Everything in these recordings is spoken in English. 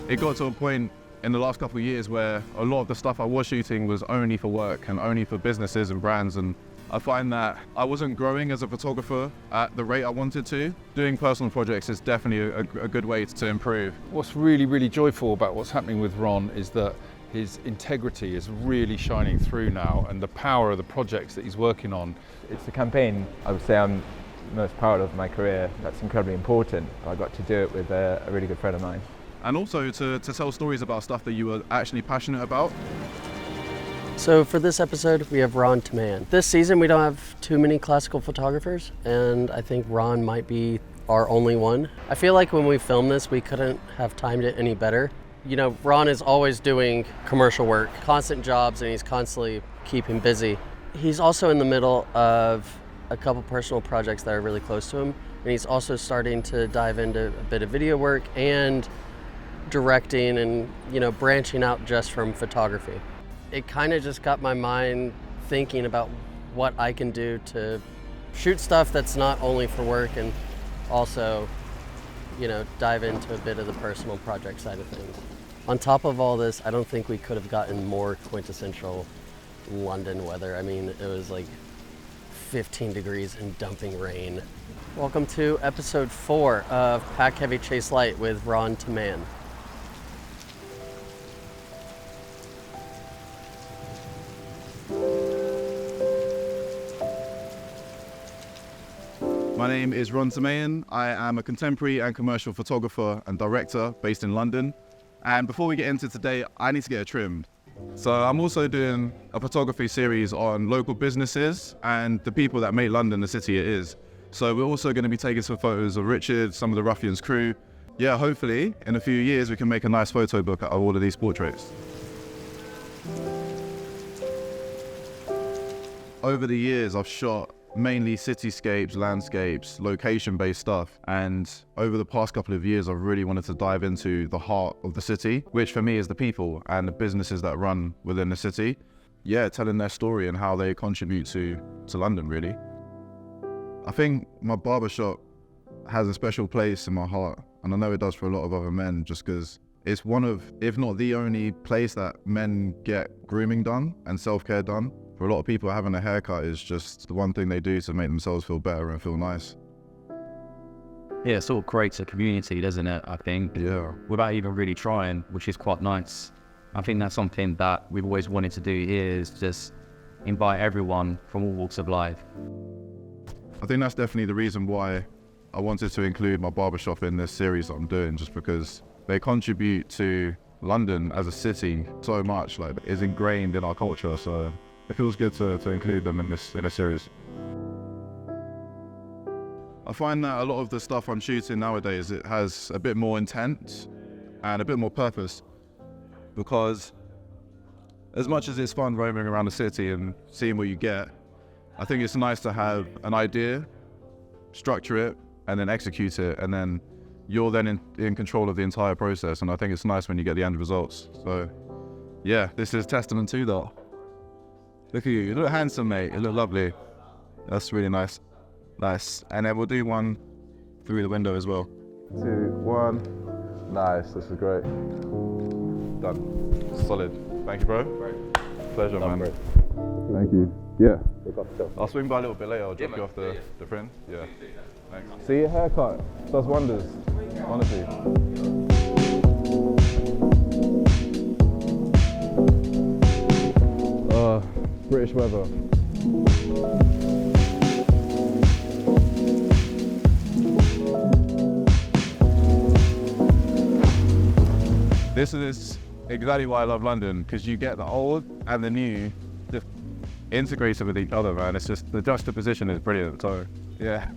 it got to a point in the last couple of years where a lot of the stuff I was shooting was only for work and only for businesses and brands, and I find that I wasn't growing as a photographer at the rate I wanted to. Doing personal projects is definitely a good way to improve. What's really, really joyful about what's happening with Ron is that his integrity is really shining through now, and the power of the projects that he's working on. It's the campaign I would say I'm most proud of in my career. That's incredibly important. I got to do it with a really good friend of mine. And also to tell stories about stuff that you were actually passionate about. So for this episode, we have Ron Tam. This season, we don't have too many classical photographers, and I think Ron might be our only one. I feel like when we filmed this, we couldn't have timed it any better. You know, Ron is always doing commercial work, constant jobs, and he's constantly keeping busy. He's also in the middle of a couple personal projects that are really close to him, and he's also starting to dive into a bit of video work and directing and, you know, branching out just from photography. It kind of just got my mind thinking about what I can do to shoot stuff that's not only for work and also, you know, dive into a bit of the personal project side of things. On top of all this, I don't think we could have gotten more quintessential London weather. I mean, it was like 15 degrees and dumping rain. Welcome to episode 4 of Pack Heavy Chase Light with Ron Tam. My name is Ron Tam. I am a contemporary and commercial photographer and director based in London. And before we get into today, I need to get it trimmed. So I'm also doing a photography series on local businesses and the people that make London the city it is. So we're also going to be taking some photos of Richard, some of the Ruffians crew. Yeah, hopefully in a few years we can make a nice photo book out of all of these portraits. Over the years, I've shot mainly cityscapes, landscapes, location-based stuff. And over the past couple of years, I've really wanted to dive into the heart of the city, which for me is the people and the businesses that run within the city. Yeah, telling their story and how they contribute to London, really. I think my barbershop has a special place in my heart. And I know it does for a lot of other men, just because it's one of, if not the only place that men get grooming done and self-care done. For a lot of people, having a haircut is just the one thing they do to make themselves feel better and feel nice. Yeah, it sort of creates a community, doesn't it, I think? Yeah. Without even really trying, which is quite nice. I think that's something that we've always wanted to do here, is just invite everyone from all walks of life. I think that's definitely the reason why I wanted to include my barbershop in this series that I'm doing, just because they contribute to London as a city so much, like it's ingrained in our culture, so it feels good to include them in a series. I find that a lot of the stuff I'm shooting nowadays, it has a bit more intent and a bit more purpose, because as much as it's fun roaming around the city and seeing what you get, I think it's nice to have an idea, structure it, and then execute it, and then you're then in control of the entire process, and I think it's nice when you get the end results. So yeah, this is testament to that. Look at you, you look handsome, mate, you look lovely. That's really nice. Nice. And then we'll do one through the window as well. 2, 1. Nice, this is great. Done. Solid. Thank you, bro. Pleasure, man. Great. Thank you. Yeah. I'll swing by a little bit later, I'll drop you off the print. Yeah. Thanks. See, your haircut does wonders, honestly. British weather. This is exactly why I love London, because you get the old and the new just integrated with each other, man. It's just, the juxtaposition is brilliant. So yeah,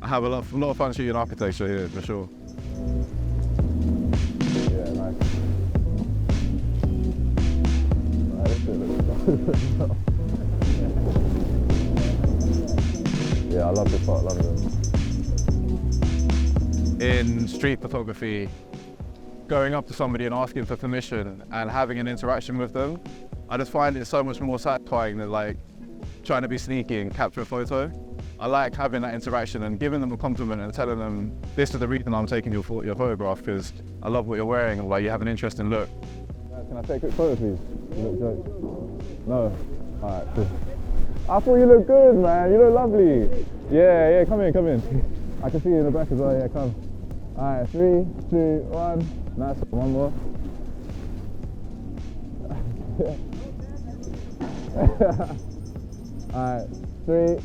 I have a lot of fun shooting architecture here, for sure. Yeah, nice. Yeah, I love this part of London. In street photography, going up to somebody and asking for permission and having an interaction with them, I just find it so much more satisfying than like trying to be sneaky and capture a photo. I like having that interaction and giving them a compliment and telling them this is the reason I'm taking your photograph, because I love what you're wearing and like you have an interesting look. Can I take a quick photo, please? You look great. No? Alright, cool. I thought you looked good, man. You look lovely. Yeah, come in. I can see you in the back as well. Yeah, come. Alright, 3, 2, 1. Nice. One more. Alright, 3,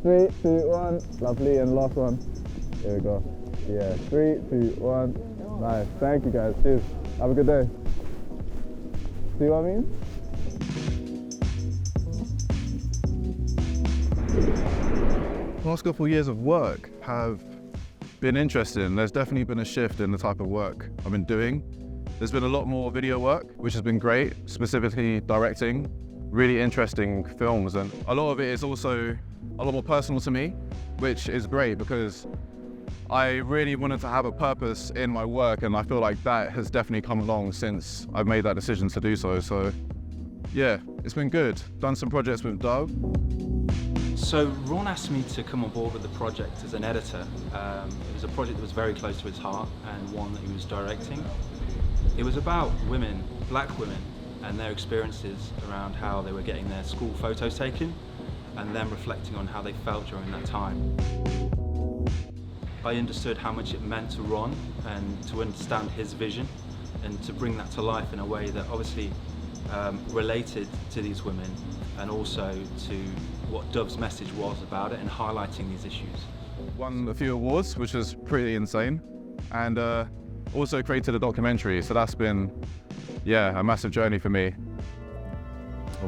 3, 2, 1. Lovely, and last one. Here we go. Yeah, 3, 2, 1. Nice. Thank you guys. Cheers. Have a good day. See what I mean? The last couple of years of work have been interesting. There's definitely been a shift in the type of work I've been doing. There's been a lot more video work, which has been great, specifically directing really interesting films. And a lot of it is also a lot more personal to me, which is great because I really wanted to have a purpose in my work, and I feel like that has definitely come along since I've made that decision to do so. So yeah, it's been good. Done some projects with Dove. So Ron asked me to come on board with the project as an editor. It was a project that was very close to his heart and one that he was directing. It was about women, black women, and their experiences around how they were getting their school photos taken and them reflecting on how they felt during that time. I understood how much it meant to Ron and to understand his vision and to bring that to life in a way that obviously related to these women and also to what Dove's message was about it and highlighting these issues. Won a few awards, which was pretty insane, and also created a documentary, so that's been, yeah, a massive journey for me.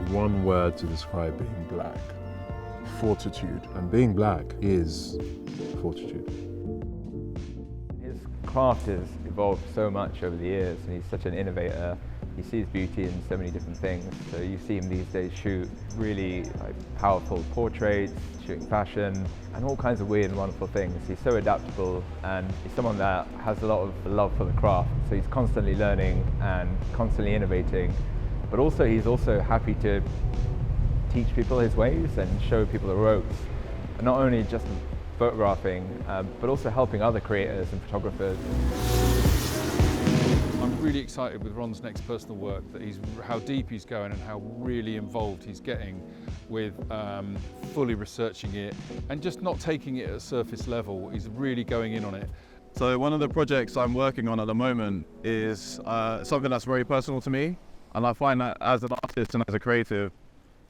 One word to describe being black: fortitude. And being black is fortitude. His craft has evolved so much over the years, and he's such an innovator. He sees beauty in so many different things. So you see him these days shoot really powerful portraits, shooting fashion, and all kinds of weird and wonderful things. He's so adaptable, and he's someone that has a lot of love for the craft. So he's constantly learning and constantly innovating, but also he's also happy to teach people his ways and show people the ropes. And not only just photographing, but also helping other creators and photographers. I'm really excited with Ron's next personal work, that how deep he's going and how really involved he's getting with fully researching it and just not taking it at a surface level. He's really going in on it. So one of the projects I'm working on at the moment is something that's very personal to me, and I find that as an artist and as a creative,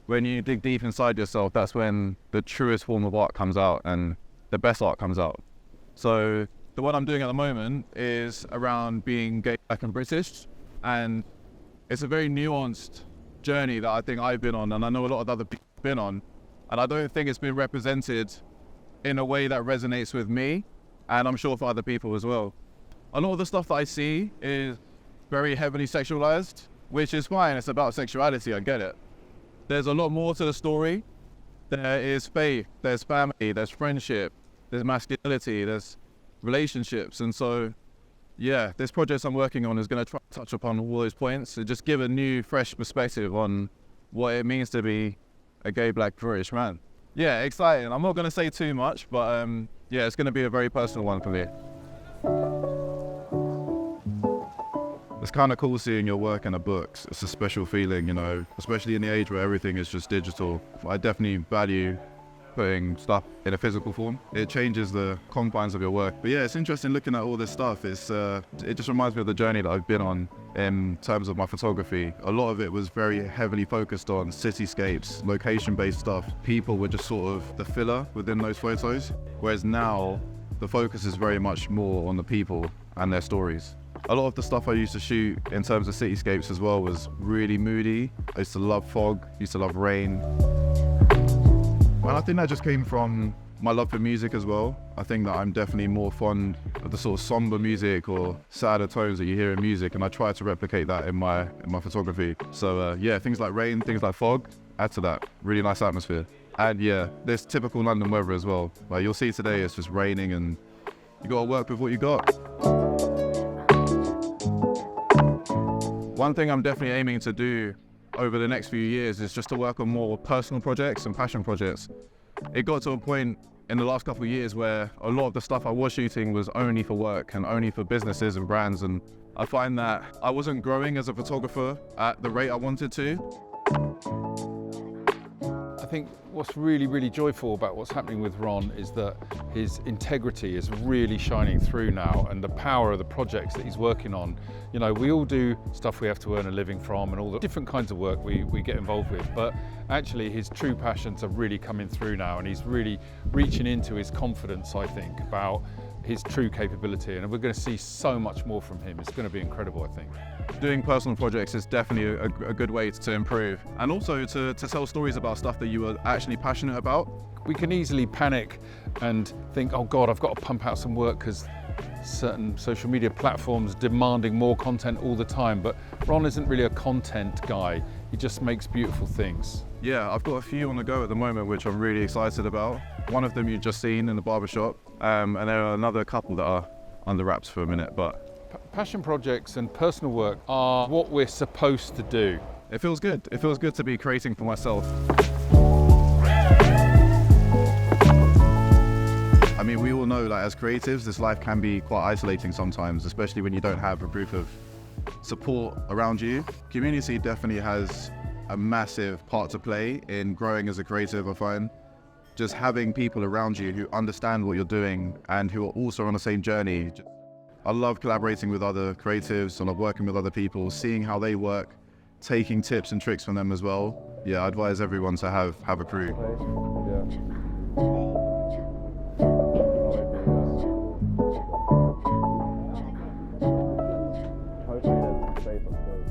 when you dig deep inside yourself, that's when the truest form of art comes out and the best art comes out. So the one I'm doing at the moment is around being gay, black and British, and it's a very nuanced journey that I think I've been on, and I know a lot of other people have been on, and I don't think it's been represented in a way that resonates with me, and I'm sure for other people as well. A lot of the stuff that I see is very heavily sexualized, which is fine, it's about sexuality, I get it. There's a lot more to the story. There is faith, there's family, there's friendship, there's masculinity, there's relationships, and so yeah, this project I'm working on is going to try to touch upon all those points and just give a new, fresh perspective on what it means to be a gay, black, British man. Yeah, exciting. I'm not going to say too much, but yeah, it's going to be a very personal one for me. It's kind of cool seeing your work in a book. It's a special feeling, you know, especially in the age where everything is just digital. I definitely value putting stuff in a physical form. It changes the confines of your work. But yeah, it's interesting looking at all this stuff. It just reminds me of the journey that I've been on in terms of my photography. A lot of it was very heavily focused on cityscapes, location-based stuff. People were just sort of the filler within those photos, whereas now the focus is very much more on the people and their stories. A lot of the stuff I used to shoot in terms of cityscapes as well was really moody. I used to love fog, used to love rain. And I think that just came from my love for music as well. I think that I'm definitely more fond of the sort of somber music or sadder tones that you hear in music, and I try to replicate that in my photography. So yeah, things like rain, things like fog, add to that. Really nice atmosphere. And yeah, there's typical London weather as well. Like you'll see today, it's just raining and you gotta work with what you got. One thing I'm definitely aiming to do over the next few years is just to work on more personal projects and passion projects. it got to a point in the last couple of years where a lot of the stuff I was shooting was only for work and only for businesses and brands, and I find that I wasn't growing as a photographer at the rate I wanted to. I think what's really, really joyful about what's happening with Ron is that his integrity is really shining through now, and the power of the projects that he's working on. You know, we all do stuff we have to earn a living from and all the different kinds of work we get involved with, but actually his true passions are really coming through now, and he's really reaching into his confidence, I think, about his true capability, and we're going to see so much more from him. It's going to be incredible, I think. Doing personal projects is definitely a good way to improve, and also to tell stories about stuff that you are actually passionate about. We can easily panic and think, oh God, I've got to pump out some work because certain social media platforms demanding more content all the time, but Ron isn't really a content guy. He just makes beautiful things. Yeah, I've got a few on the go at the moment which I'm really excited about. One of them you've just seen in the barbershop, and there are another couple that are under wraps for a minute, but passion projects and personal work are what we're supposed to do. it feels good. It feels good to be creating for myself. I mean, we all know, like, as creatives, this life can be quite isolating sometimes, especially when you don't have a group of support around you. Community definitely has a massive part to play in growing as a creative, I find. Just having people around you who understand what you're doing and who are also on the same journey. I love collaborating with other creatives and working with other people, seeing how they work, taking tips and tricks from them as well. Yeah, I advise everyone to have a crew.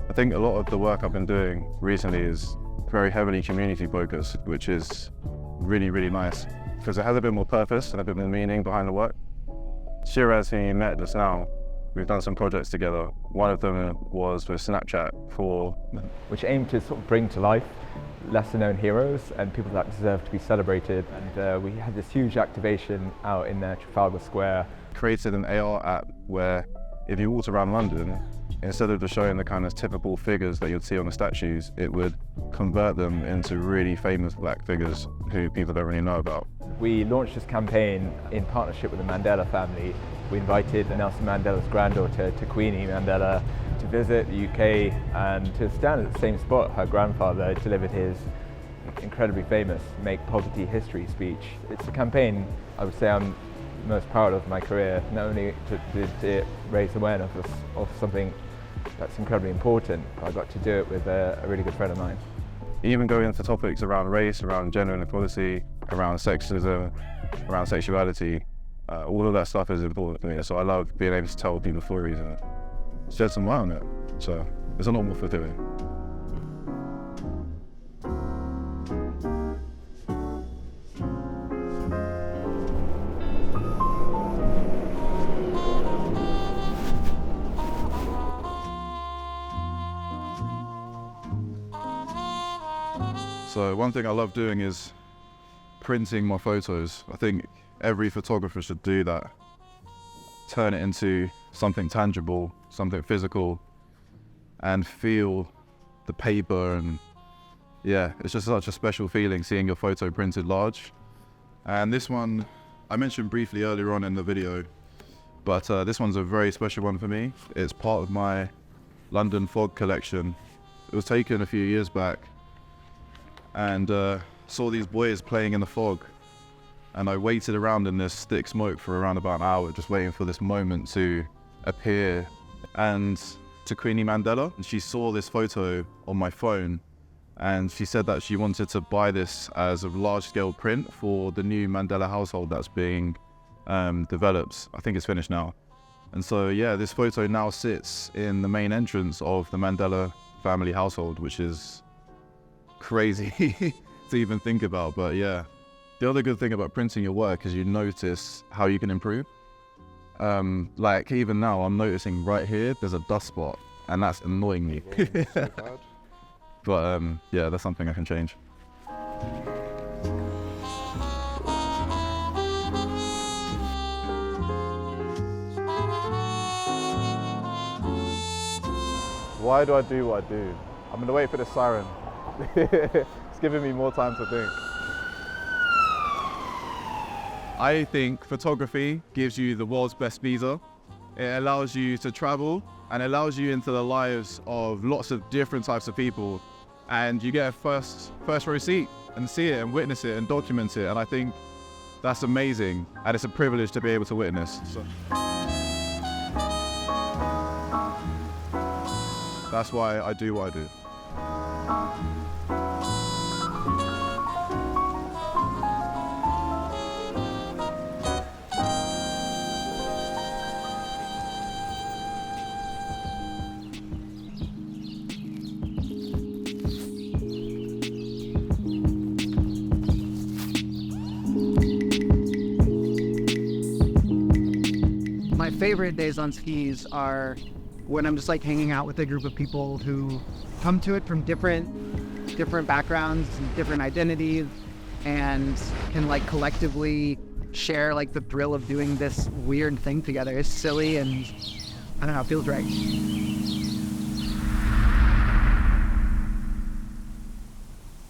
I think a lot of the work I've been doing recently is very heavily community focused, which is really, really nice because it has a bit more purpose and a bit more meaning behind the work. Shiraz, who you met just now, we've done some projects together. One of them was with Snapchat which aimed to sort of bring to life lesser known heroes and people that deserve to be celebrated. And we had this huge activation out in Trafalgar Square. Created an AR app where if you walked around London, instead of just showing the kind of typical figures that you'd see on the statues, it would convert them into really famous black figures who people don't really know about. We launched this campaign in partnership with the Mandela family. We invited Nelson Mandela's granddaughter, Queenie Mandela, to visit the UK and to stand at the same spot her grandfather delivered his incredibly famous Make Poverty History speech. It's a campaign I would say I'm most proud of my career, not only to raise awareness of something that's incredibly important, but I got to do it with a really good friend of mine. Even going into topics around race, around gender inequality, around sexism, around sexuality, all of that stuff is important to me. So I love being able to tell people stories and shed some light on it. So there's a lot more fulfilling. So one thing I love doing is printing my photos. I think every photographer should do that. Turn it into something tangible, something physical, and feel the paper. And yeah, it's just such a special feeling seeing your photo printed large. And this one, I mentioned briefly earlier on in the video, but this one's a very special one for me. It's part of my London fog collection. It was taken a few years back, and saw these boys playing in the fog, and I waited around in this thick smoke for around about an hour just waiting for this moment to appear. And to Queenie Mandela, and she saw this photo on my phone, and she said that she wanted to buy this as a large-scale print for the new Mandela household that's being developed. I think it's finished now. And so yeah, this photo now sits in the main entrance of the Mandela family household, which is crazy to even think about. But yeah, the other good thing about printing your work is you notice how you can improve. Like even now I'm noticing right here there's a dust spot, and that's annoying me. So bad. But yeah, that's something I can change. Why do I do what I do? I'm gonna wait for the siren. It's giving me more time to think. I think photography gives you the world's best visa. It allows you to travel and allows you into the lives of lots of different types of people. And you get a first row seat and see it and witness it and document it. And I think that's amazing. And it's a privilege to be able to witness. So that's why I do what I do. My favorite days on skis are when I'm just like hanging out with a group of people who come to it from different backgrounds and different identities, and can like collectively share like the thrill of doing this weird thing together. It's silly and I don't know, it feels right.